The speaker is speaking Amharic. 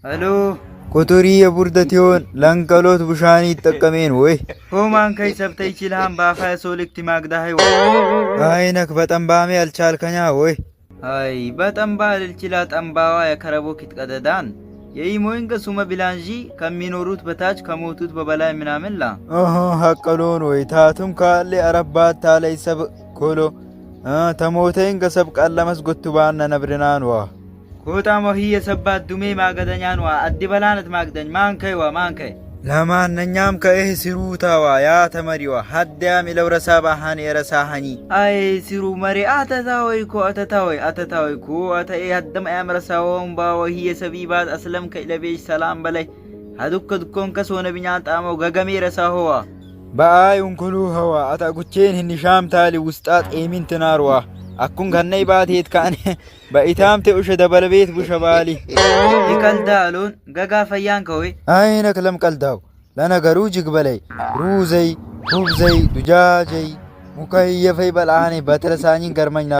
الو كتوري بوردتيون لانكالوت بشاني تقمين وي هو مان كي سبتي چلهم بافا سولك تماك ده هاي عينك بتنبامي الچال كنيا وي هاي بتنبال الچلات انباوا يا كربو كتقددان የኢሞይንገ ሱመ ቢላንጂ ከሚኖሩት በታች ከሞቱት በበላይ ምናምን ላ ሀቀሎን ወይ ታቱም ካለ አረባት ታላይ ሰብ ኮሎ ተሞተን ገሰብ ቀለመስ ጎትባና ነብርናን ዋ ኮታ ሞሂ የሰባት ዱሜ ማገደኛን ዋ አዲ በላነት ማግደኝ ማንከይ ዋ ማንከይ ለማንኛም ከእህ ሲሩታዋ ያ ተመሪዋ ሀዳም ለውረሳ ባሃን የረሳሃኒ አይ ሲሩ መሪ አተታወይ ኮ አተ ያደም ያምረሳውን ባወሂ የሰቢባት አስለም ከለቤሽ ሰላም በላይ ሀዱከ ድኮን ከሶነ ቢኛን ጣመው ገገሜ ረሳሆዋ በአይ እንኩሉ ሀዋ አታጉቼን ህንሻም ታሊ ውስጣት ኤሚን ትናርዋ አኩን ከነይ ባቴት ካኔ በኢታም ተውሸ ደበለቤት ቡሸባሊ ይቀልዳሉን ገጋ ፈያን ከወይ አይነክ ለም ቀልዳው ለነገሩ ጅግበላይ ሩዘይ ሁብዘይ ዱጃጀይ ሙከይ የፈይ በላኔ በትረሳኝን ገርመኝና